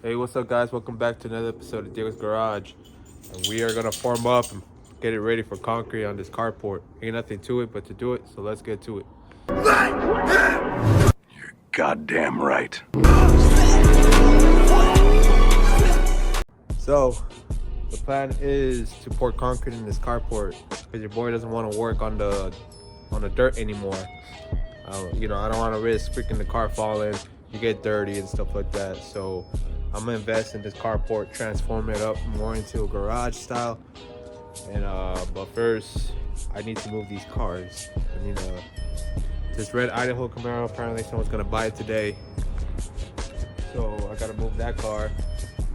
Hey, what's up, guys? Welcome back to another episode of Diegos's Garage. And we are gonna form up and get it ready for concrete on this carport. Ain't nothing to it but to do it, so let's get to it. You're goddamn right. So, the plan is to pour concrete in this carport because your boy doesn't want to work on the dirt anymore. I don't want to risk freaking the car falling. You get dirty and stuff like that. So I'm gonna invest in this carport, transform it up more into a garage style. And but first, I need to move these cars. I mean, this red Idaho Camaro. Apparently, someone's gonna buy it today. So I gotta move that car.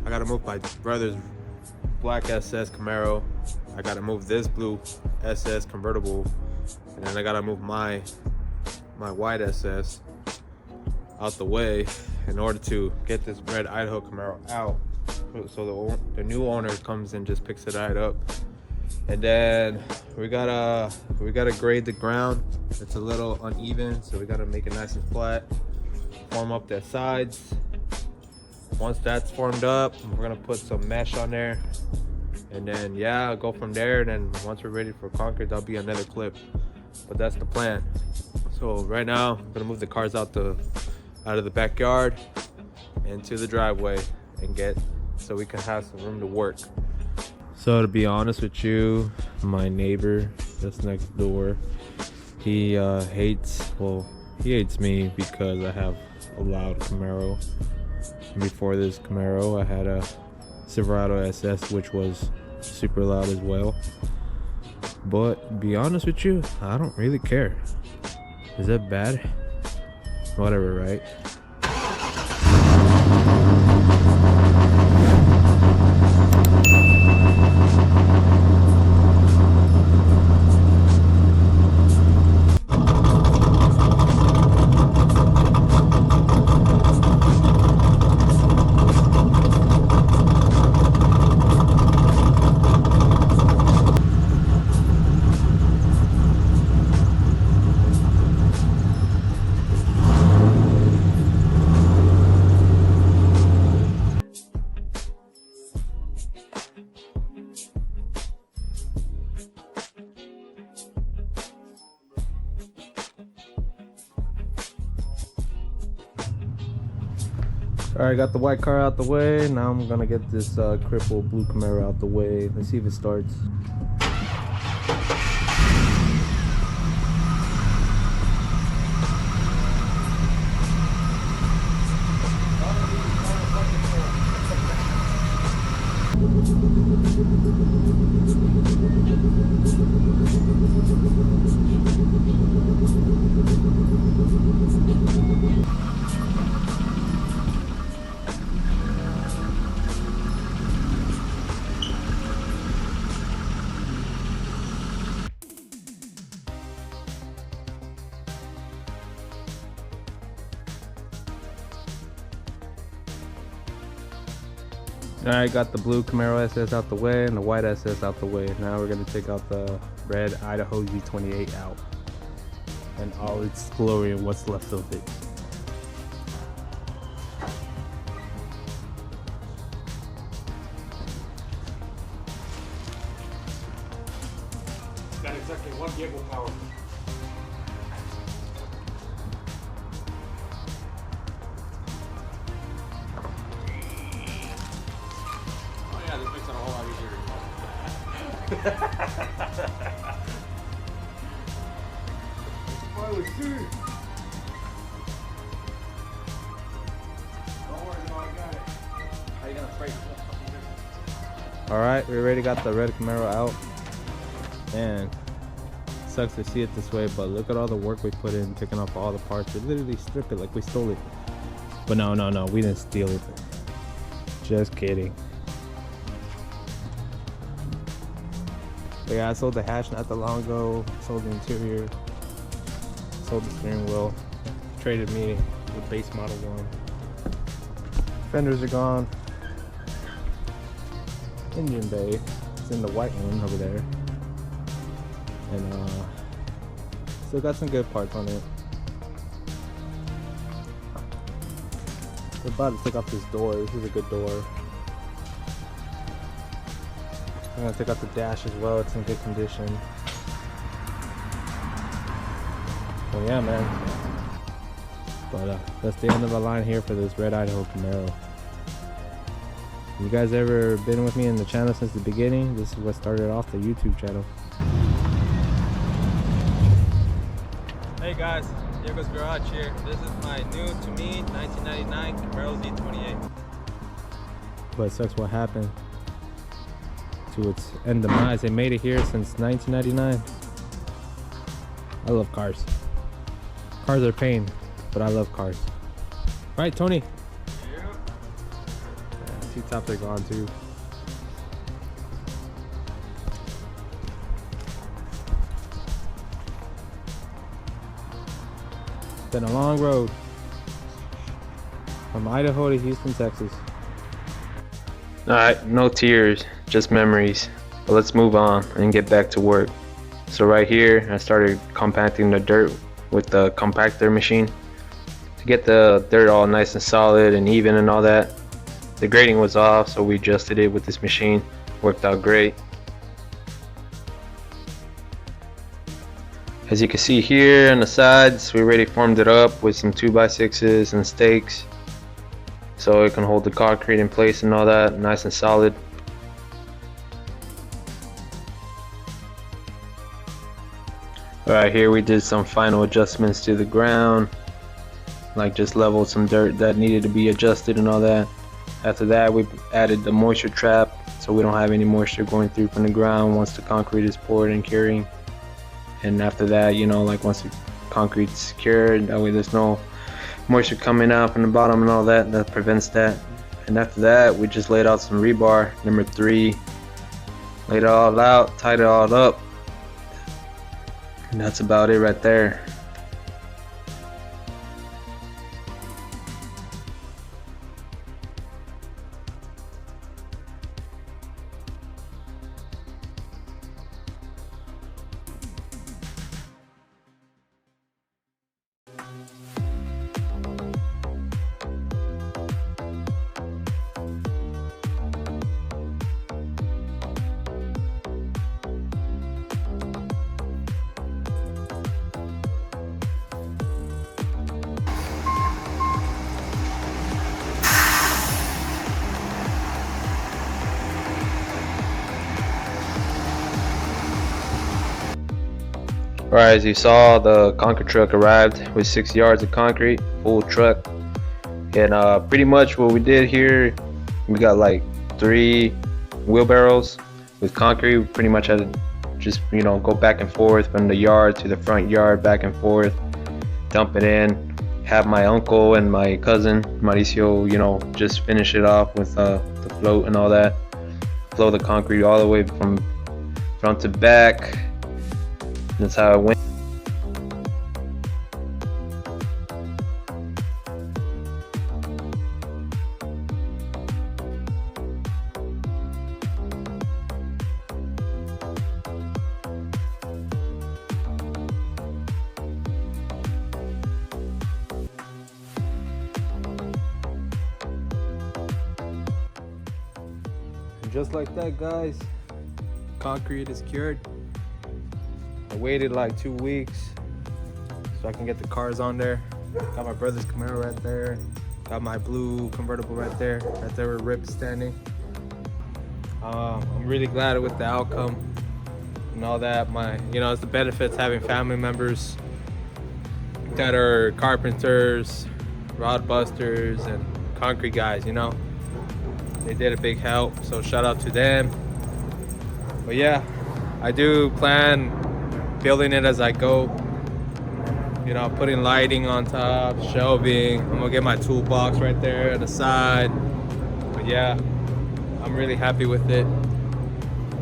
I gotta move my brother's black SS Camaro. I gotta move this blue SS convertible, and then I gotta move my white SS out the way in order to get this red Idaho Camaro out, so the new owner comes and just picks it right up. And then we gotta grade the ground. It's a little uneven, so we gotta make it nice and flat, form up the sides. Once that's formed up, we're gonna put some mesh on there, and then I'll go from there. And then once we're ready for concrete, that'll be another clip, but that's the plan. So right now I'm gonna move the cars out of the backyard into the driveway and so we can have some room to work. So to be honest with you, my neighbor that's next door, he hates me because I have a loud Camaro. Before this Camaro, I had a Silverado SS, which was super loud as well. But to be honest with you, I don't really care. Is that bad? Whatever, right? Alright, got the white car out the way. Now I'm gonna get this crippled blue Camaro out the way. Let's see if it starts. Alright, got the blue Camaro SS out the way and the white SS out the way. Now we're going to take out the red Idaho Z28 out and all its glory and what's left of it. Got exactly 1 gigawatt power. Oh yeah, this makes it a whole lot easier to Alright, we already got the red Camaro out. And sucks to see it this way, but look at all the work we put in taking off all the parts. We literally stripped it like we stole it. But no, we didn't steal it. Just kidding. But yeah, I sold the hatch not that long ago. Sold the interior. Sold the steering wheel. Traded me the base model one. Fenders are gone. Engine bay. It's in the white one over there. And still got some good parts on it. We're about to take off this door. This is a good door. I'm gonna take out the dash as well. It's in good condition. Oh yeah, man. But that's the end of the line here for this red Idaho Camaro. You guys ever been with me in the channel since the beginning? This is what started off the YouTube channel. Hey guys, DiegosGarage here. This is my new to me 1999 Camaro Z28. But it sucks what happened to its end demise. They made it here since 1999. I love cars. Cars are pain, but I love cars. Right, Tony? Yeah. T-tops are gone too. It's been a long road from Idaho to Houston, Texas. Alright, no tears, just memories. But let's move on and get back to work. So right here, I started compacting the dirt with the compactor machine to get the dirt all nice and solid and even and all that. The grading was off, so we adjusted it with this machine. Worked out great. As you can see here on the sides, we already formed it up with some 2x6s and stakes, so it can hold the concrete in place and all that, nice and solid. Alright, here we did some final adjustments to the ground, like just leveled some dirt that needed to be adjusted and all that. After that, we added the moisture trap so we don't have any moisture going through from the ground once the concrete is poured and curing. And after that, you know, like once the concrete's cured, that way there's no moisture coming out from the bottom and all that, that prevents that. And after that, we just laid out some rebar, number 3, laid it all out, tied it all up, and that's about it right there. Alright, as you saw, the concrete truck arrived with 6 yards of concrete, full truck. And pretty much what we did here, we got like 3 wheelbarrows with concrete. We pretty much had to just, you know, go back and forth from the yard to the front yard, back and forth, dump it in, have my uncle and my cousin Mauricio, you know, just finish it off with the float and all that, flow the concrete all the way from front to back. That's how it went. And just like that, guys, concrete is cured. I waited like 2 weeks so I can get the cars on there. Got my brother's Camaro right there. Got my blue convertible right there where Rip's standing. I'm really glad with the outcome and all that. It's the benefits having family members that are carpenters, rod busters, and concrete guys. You know, they did a big help. So shout out to them. But yeah, I do plan building it as I go, you know, putting lighting on top, shelving. I'm gonna get my toolbox right there at the side. But yeah, I'm really happy with it.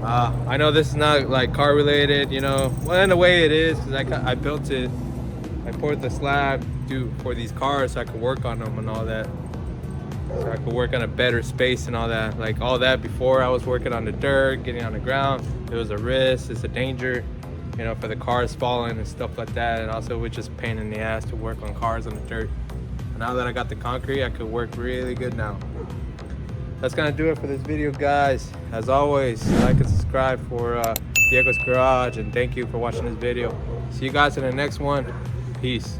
I know this is not like car related, you know, well in a way it is, because I built it, I poured the slab for these cars so I could work on them and all that, so I could work on a better space and all that. Like all that before, I was working on the dirt, getting on the ground, it was a risk, it's a danger, you know, for the cars falling and stuff like that. And also, it was just a pain in the ass to work on cars on the dirt. Now that I got the concrete, I could work really good now. That's gonna do it for this video, guys. As always, like and subscribe for Diego's Garage, and thank you for watching this video. See you guys in the next one. Peace.